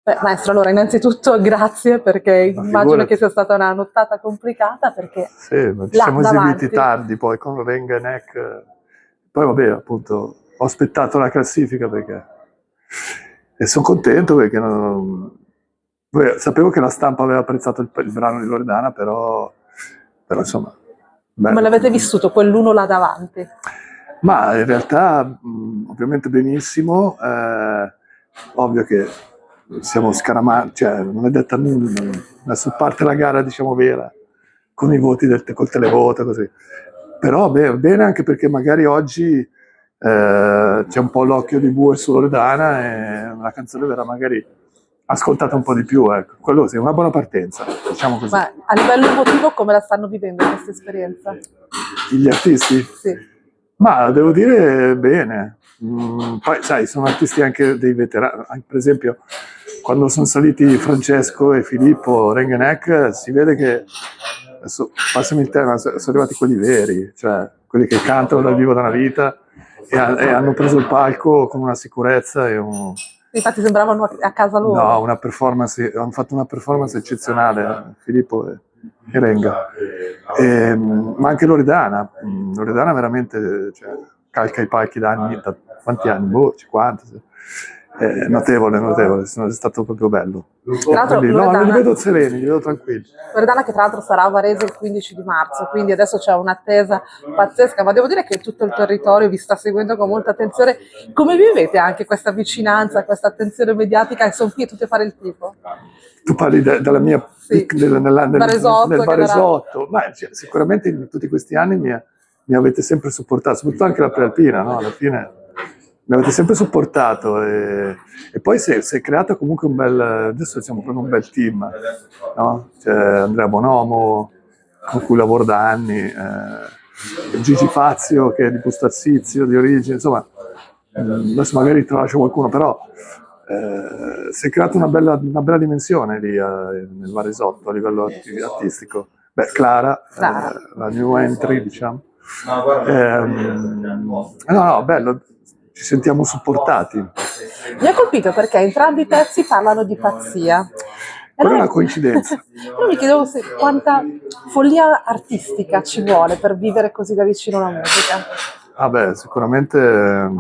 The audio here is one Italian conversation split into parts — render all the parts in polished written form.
Beh, maestro, allora innanzitutto grazie perché Ma immagino figurati. che sia stata una nottata complicata perché Sì, ma ci là siamo esibiti davanti, tardi poi con Renga e Neck. Poi vabbè, appunto, ho aspettato la classifica perché... E sono contento perché poi sapevo che la stampa aveva apprezzato il brano di Loredana, però insomma, come bello. l'avete vissuto quell'uno là davanti? Ma in realtà ovviamente benissimo, ovvio che siamo scaramati, cioè non è detta nulla, adesso parte la gara diciamo vera, con i voti col televoto così. Però bene anche perché magari oggi c'è un po' l'occhio di bue su Loredana e la canzone verrà magari ascoltata un po' di più, ecco. Quello sì, è una buona partenza, diciamo così. Ma a livello emotivo come la stanno vivendo questa esperienza? Gli artisti? Sì. Ma devo dire bene. Poi sai, sono artisti anche dei veterani, per esempio quando sono saliti Francesco e Filippo Rengenek si vede che, adesso passami il tema, sono arrivati quelli veri, cioè quelli che cantano dal vivo da una vita e hanno preso il palco con una sicurezza e Infatti sembravano a casa no, loro. una performance, hanno fatto una performance eccezionale, Filippo e Renga. Ma anche Loredana, Loredana veramente cioè, calca i palchi da quanti anni? Boh, 50. Notevole, notevole, è stato proprio bello. Tra l'altro Quindi, no, li vedo sereni, li vedo tranquilli. Loredana che tra l'altro sarà a Varese il 15 di marzo, quindi adesso c'è un'attesa pazzesca, ma devo dire che tutto il territorio vi sta seguendo con molta attenzione. Come vivete anche questa vicinanza, questa attenzione mediatica e sono qui tutti a fare il tifo? Tu parli della mia Sì, Varesotto, nel che verrà. Varesotto, ma cioè, sicuramente in tutti questi anni mi avete sempre supportato, soprattutto anche la prealpina, no? Alla fine mi avete sempre supportato e poi si è creato comunque un bel, adesso siamo proprio un bel team, no? C'è Andrea Bonomo con cui lavoro da anni, Gigi Fazio che è di Bustazzizio di origine, insomma adesso magari tralascio qualcuno, però si è creata una bella dimensione lì nel Varesotto a livello artistico. Beh, Clara, la new entry, diciamo. No, bello, ci sentiamo supportati. Mi ha colpito perché entrambi i pezzi parlano di pazzia. Quella è una coincidenza. Io mi chiedevo quanta follia artistica ci vuole per vivere così da vicino la musica. Ah beh, sicuramente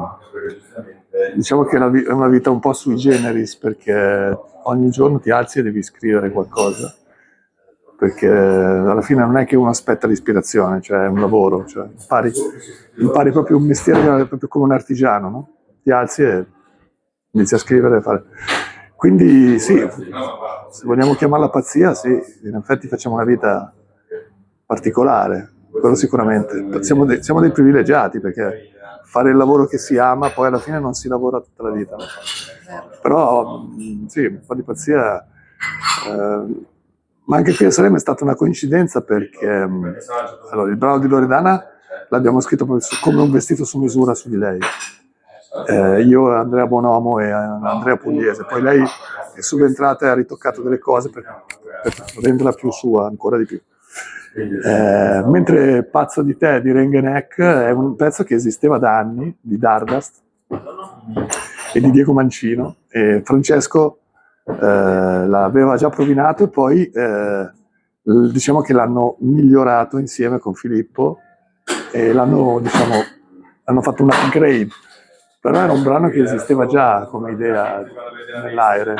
diciamo che è una vita un po' sui generis perché ogni giorno ti alzi e devi scrivere qualcosa, perché alla fine non è che uno aspetta l'ispirazione, cioè è un lavoro, cioè impari proprio un mestiere proprio come un artigiano, no? Ti alzi e inizi a scrivere e fare. Quindi sì, se vogliamo chiamarla pazzia, sì, in effetti facciamo una vita particolare, quello sicuramente. Siamo dei privilegiati perché fare il lavoro che si ama, poi alla fine non si lavora tutta la vita. No? Però sì, un po' di pazzia. Ma anche qui a Sanremo è stata una coincidenza perché allora, il brano di Loredana l'abbiamo scritto come un vestito su misura su di lei. Io, Andrea Bonomo e Andrea Pugliese, poi lei è subentrata e ha ritoccato delle cose per renderla più sua, ancora di più. Mentre Pazzo di te di Rengenek è un pezzo che esisteva da anni, di Dardust e di Diego Mancino, e Francesco l'aveva già provinato e poi diciamo che l'hanno migliorato insieme con Filippo e hanno fatto un upgrade. Però era un brano che esisteva già come idea nell'aere,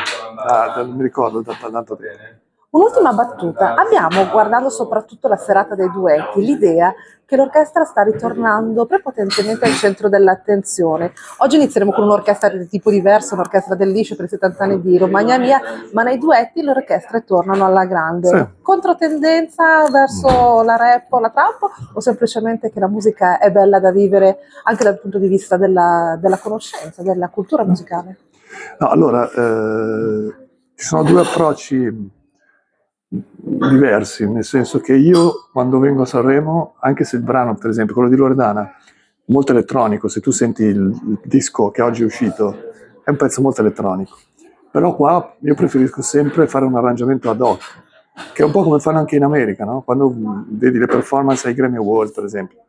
non mi ricordo da tanto tempo. Un'ultima battuta. Abbiamo, guardando soprattutto la serata dei duetti, l'idea che l'orchestra sta ritornando prepotentemente al centro dell'attenzione. Oggi inizieremo con un'orchestra di tipo diverso, un'orchestra del liscio per i 70 anni di Romagna Mia, ma nei duetti le orchestre tornano alla grande. Sì. Controtendenza verso la rap o la trap o semplicemente che la musica è bella da vivere anche dal punto di vista della conoscenza, della cultura musicale? No, allora, ci sono due approcci diversi, nel senso che io quando vengo a Sanremo, anche se il brano, per esempio, quello di Loredana, è molto elettronico, se tu senti il disco che oggi è uscito, è un pezzo molto elettronico. Però qua io preferisco sempre fare un arrangiamento ad hoc, che è un po' come fanno anche in America, no? Quando vedi le performance ai Grammy Awards, per esempio,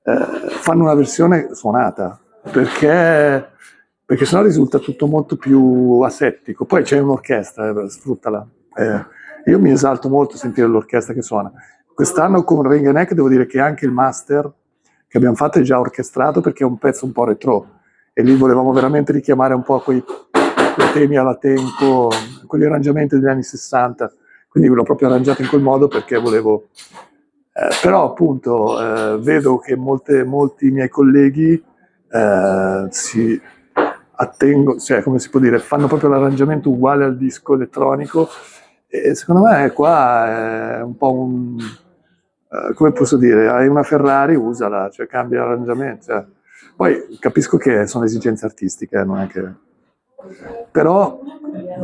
fanno una versione suonata, perché perché sennò risulta tutto molto più asettico. Poi c'è un'orchestra, sfruttala. Io mi esalto molto a sentire l'orchestra che suona. Quest'anno con Ring and Neck devo dire che anche il master che abbiamo fatto è già orchestrato, perché è un pezzo un po' retro, e lì volevamo veramente richiamare un po' quei temi alla tempo, quegli arrangiamenti degli anni 60, quindi l'ho proprio arrangiato in quel modo perché volevo... però appunto vedo che molti miei colleghi si attengono, cioè come si può dire, fanno proprio l'arrangiamento uguale al disco elettronico, e secondo me qua è un po' un... come posso dire, hai una Ferrari, usala, cioè cambia l'arrangiamento. Cioè. Poi capisco che sono esigenze artistiche, non è che... Però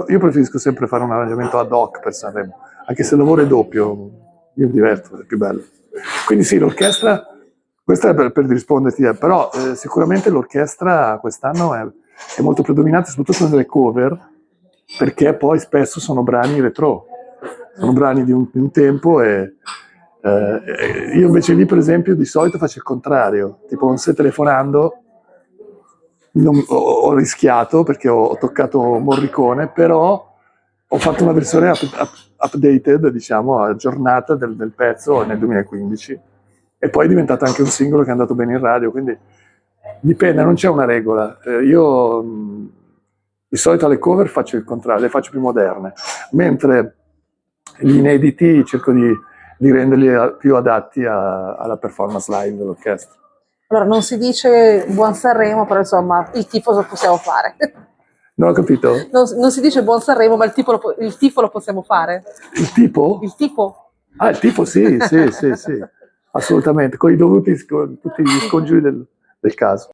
io preferisco sempre fare un arrangiamento ad hoc per Sanremo, anche se il lavoro è doppio, io mi diverto, è più bello. Quindi sì, l'orchestra, questa è per risponderti, però sicuramente l'orchestra quest'anno è molto predominante, soprattutto nelle cover, perché poi spesso sono brani retro, sono brani di un tempo, e io invece lì per esempio di solito faccio il contrario, tipo non stai telefonando, ho rischiato perché ho toccato Morricone, però ho fatto una versione updated, diciamo, aggiornata del pezzo nel 2015, e poi è diventato anche un singolo che è andato bene in radio, quindi dipende, non c'è una regola. Io di solito alle cover faccio il contrario, le faccio più moderne, mentre gli inediti cerco di renderli più adatti alla performance live dell'orchestra. Allora, non si dice buon Sanremo, però insomma il tifo lo possiamo fare. Non ho capito? Non si dice buon Sanremo, ma il tifo lo possiamo fare. Il tipo? Il tifo? Ah, il tipo sì, assolutamente, con tutti gli scongiuri del caso.